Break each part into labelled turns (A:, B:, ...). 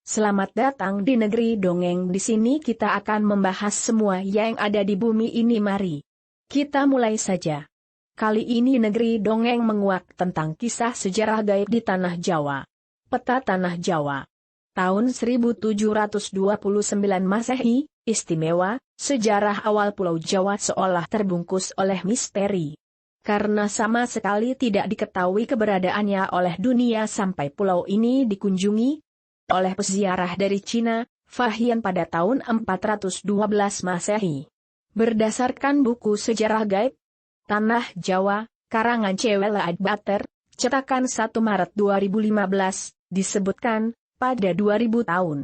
A: Selamat datang di negeri dongeng. Di sini kita akan membahas semua yang ada di bumi ini. Mari kita mulai saja. Kali ini negeri dongeng menguak tentang kisah sejarah gaib di tanah Jawa. Peta tanah Jawa. Tahun 1729 Masehi, istimewa, sejarah awal Pulau Jawa seolah terbungkus oleh misteri. Karena sama sekali tidak diketahui keberadaannya oleh dunia sampai pulau ini dikunjungi oleh peziarah dari Cina, Fahian pada tahun 412 Masehi. Berdasarkan buku sejarah gaib Tanah Jawa, karangan Cewela Adbater, cetakan 1 Maret 2015, disebutkan, pada 2000 tahun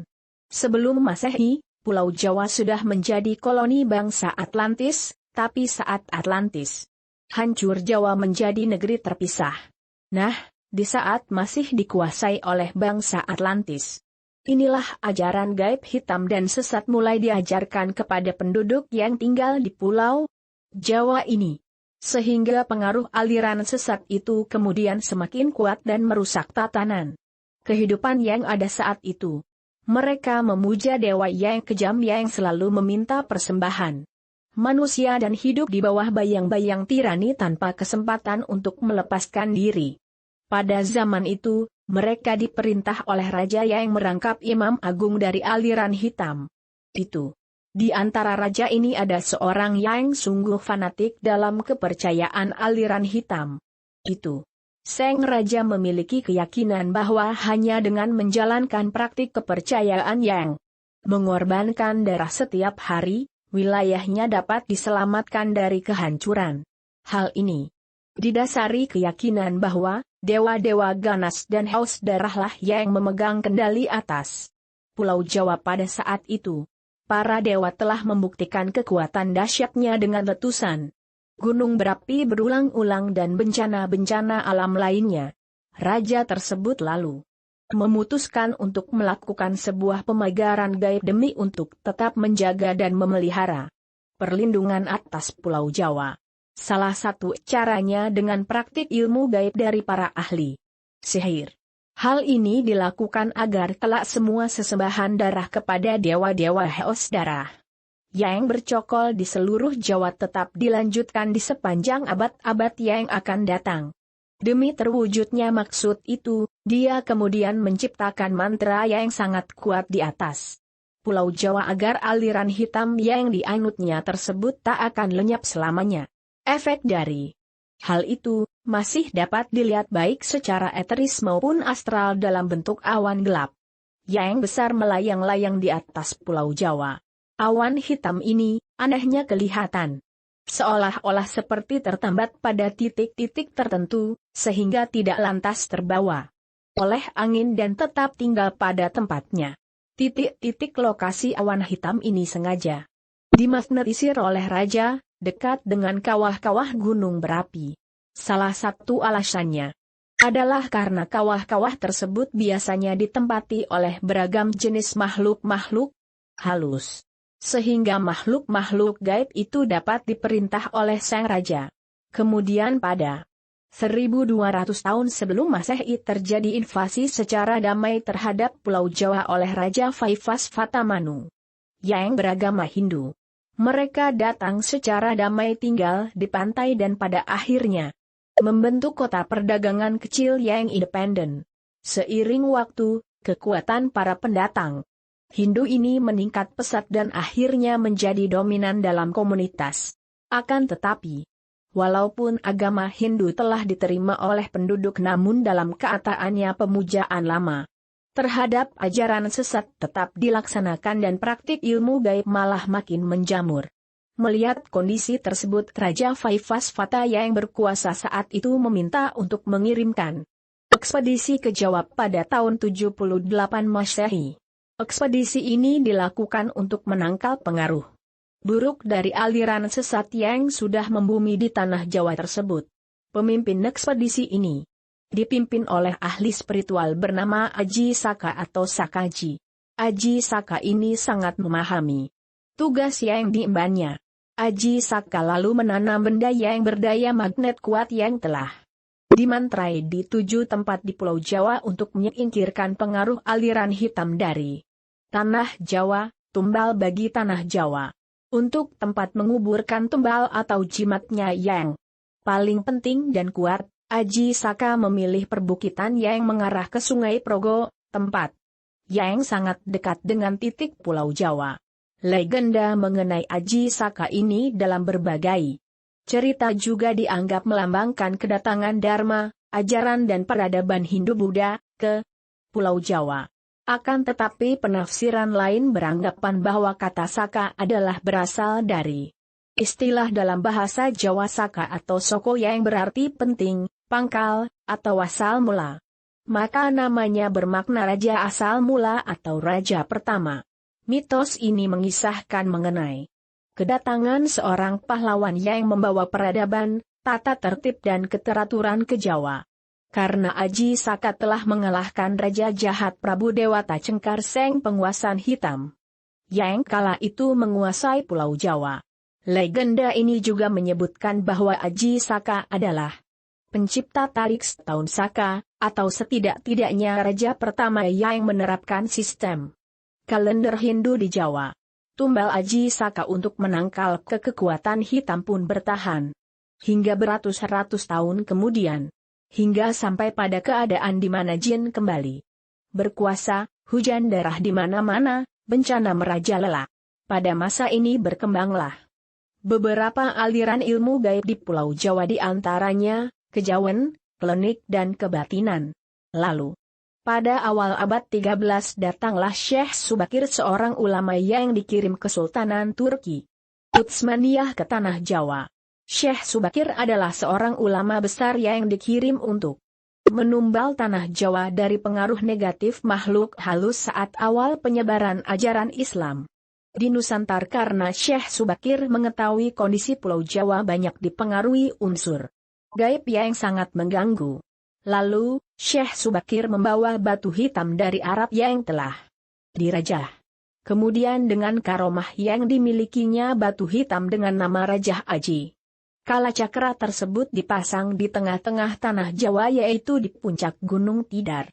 A: sebelum Masehi, Pulau Jawa sudah menjadi koloni bangsa Atlantis, tapi saat Atlantis hancur, Jawa menjadi negeri terpisah. Nah, di saat masih dikuasai oleh bangsa Atlantis, inilah ajaran gaib hitam dan sesat mulai diajarkan kepada penduduk yang tinggal di Pulau Jawa ini. Sehingga pengaruh aliran sesat itu kemudian semakin kuat dan merusak tatanan kehidupan yang ada saat itu. Mereka memuja dewa yang kejam yang selalu meminta persembahan manusia dan hidup di bawah bayang-bayang tirani tanpa kesempatan untuk melepaskan diri. Pada zaman itu, mereka diperintah oleh raja yang merangkap imam agung dari aliran hitam itu. Di antara raja ini ada seorang yang sungguh fanatik dalam kepercayaan aliran hitam itu. Sang raja memiliki keyakinan bahwa hanya dengan menjalankan praktik kepercayaan yang mengorbankan darah setiap hari, wilayahnya dapat diselamatkan dari kehancuran. Hal ini didasari keyakinan bahwa dewa-dewa ganas dan haus darahlah yang memegang kendali atas Pulau Jawa pada saat itu. Para dewa telah membuktikan kekuatan dahsyatnya dengan letusan gunung berapi berulang-ulang dan bencana-bencana alam lainnya. Raja tersebut lalu memutuskan untuk melakukan sebuah pemagaran gaib demi untuk tetap menjaga dan memelihara perlindungan atas Pulau Jawa. Salah satu caranya dengan praktik ilmu gaib dari para ahli sihir. Hal ini dilakukan agar kelak semua sesembahan darah kepada dewa-dewa haus darah yang bercokol di seluruh Jawa tetap dilanjutkan di sepanjang abad-abad yang akan datang. Demi terwujudnya maksud itu, dia kemudian menciptakan mantra yang sangat kuat di atas Pulau Jawa agar aliran hitam yang dianutnya tersebut tak akan lenyap selamanya. Efek dari hal itu masih dapat dilihat baik secara eteris maupun astral dalam bentuk awan gelap yang besar melayang-layang di atas Pulau Jawa. Awan hitam ini anehnya kelihatan seolah-olah seperti tertambat pada titik-titik tertentu, sehingga tidak lantas terbawa oleh angin dan tetap tinggal pada tempatnya. Titik-titik lokasi awan hitam ini sengaja dimagnetisir oleh raja, dekat dengan kawah-kawah gunung berapi. Salah satu alasannya adalah karena kawah-kawah tersebut biasanya ditempati oleh beragam jenis makhluk-makhluk halus, sehingga makhluk-makhluk gaib itu dapat diperintah oleh sang raja. Kemudian pada 1200 tahun sebelum Masehi terjadi invasi secara damai terhadap Pulau Jawa oleh Raja Vaivas Vatamanu yang beragama Hindu. Mereka datang secara damai tinggal di pantai dan pada akhirnya membentuk kota perdagangan kecil yang independen. Seiring waktu, kekuatan para pendatang Hindu ini meningkat pesat dan akhirnya menjadi dominan dalam komunitas. Akan tetapi, walaupun agama Hindu telah diterima oleh penduduk namun dalam keataannya pemujaan lama terhadap ajaran sesat tetap dilaksanakan dan praktik ilmu gaib malah makin menjamur. Melihat kondisi tersebut, Raja Vaivas Vata yang berkuasa saat itu meminta untuk mengirimkan ekspedisi ke Jawa pada tahun 78 Masehi. Ekspedisi ini dilakukan untuk menangkal pengaruh buruk dari aliran sesat yang sudah membumi di tanah Jawa tersebut. Pemimpin ekspedisi ini dipimpin oleh ahli spiritual bernama Aji Saka atau Sakaji. Aji Saka ini sangat memahami tugas yang diembannya. Aji Saka lalu menanam benda yang berdaya magnet kuat yang telah dimantrai di 7 tempat di Pulau Jawa untuk menyingkirkan pengaruh aliran hitam dari tanah Jawa, tumbal bagi tanah Jawa. Untuk tempat menguburkan tumbal atau jimatnya yang paling penting dan kuat, Aji Saka memilih perbukitan yang mengarah ke Sungai Progo, tempat yang sangat dekat dengan titik Pulau Jawa. Legenda mengenai Aji Saka ini dalam berbagai cerita juga dianggap melambangkan kedatangan Dharma, ajaran dan peradaban Hindu-Buddha, ke Pulau Jawa. Akan tetapi penafsiran lain beranggapan bahwa kata Saka adalah berasal dari istilah dalam bahasa Jawa Saka atau Soko yang berarti penting, pangkal, atau asal mula. Maka namanya bermakna raja asal mula atau raja pertama. Mitos ini mengisahkan mengenai kedatangan seorang pahlawan yang membawa peradaban, tata tertib dan keteraturan ke Jawa. Karena Aji Saka telah mengalahkan Raja Jahat Prabu Dewata Cengkar Seng penguasa hitam, yang kala itu menguasai Pulau Jawa. Legenda ini juga menyebutkan bahwa Aji Saka adalah pencipta Tarik Setahun Saka, atau setidak-tidaknya raja pertama yang menerapkan sistem kalender Hindu di Jawa. Tumbal Aji Saka untuk menangkal kekuatan hitam pun bertahan hingga beratus-ratus tahun kemudian, hingga sampai pada keadaan di mana jin kembali berkuasa, hujan darah di mana-mana, bencana merajalela. Pada masa ini berkembanglah beberapa aliran ilmu gaib di Pulau Jawa, di antaranya kejawen, klenik dan kebatinan. Lalu pada awal abad 13 datanglah Syekh Subakir, seorang ulama yang dikirim Kesultanan Turki Utsmaniyah ke tanah Jawa. Syekh Subakir adalah seorang ulama besar yang dikirim untuk menumbal tanah Jawa dari pengaruh negatif makhluk halus saat awal penyebaran ajaran Islam di Nusantara. Karena Syekh Subakir mengetahui kondisi Pulau Jawa banyak dipengaruhi unsur gaib yang sangat mengganggu. Lalu, Syekh Subakir membawa batu hitam dari Arab yang telah dirajah. Kemudian dengan karomah yang dimilikinya, batu hitam dengan nama Rajah Aji Kala Cakra tersebut dipasang di tengah-tengah tanah Jawa, yaitu di puncak Gunung Tidar,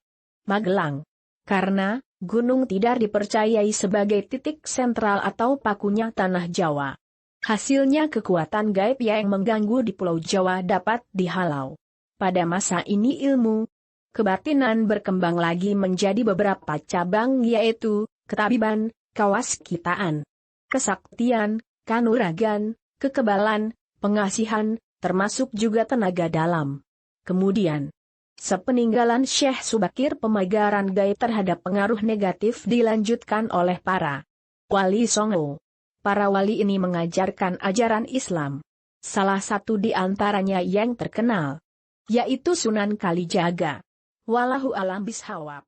A: Magelang. Karena Gunung Tidar dipercayai sebagai titik sentral atau pakunya tanah Jawa. Hasilnya kekuatan gaib yang mengganggu di Pulau Jawa dapat dihalau. Pada masa ini ilmu kebatinan berkembang lagi menjadi beberapa cabang, yaitu ketabiban, kawaskitaan, kesaktian, kanuragan, kekebalan, pengasihan, termasuk juga tenaga dalam. Kemudian, sepeninggalan Syekh Subakir, pemagaran gaib terhadap pengaruh negatif dilanjutkan oleh para wali songo. Para wali ini mengajarkan ajaran Islam. Salah satu di antaranya yang terkenal yaitu Sunan Kalijaga. Wallahu a'lam bishawab.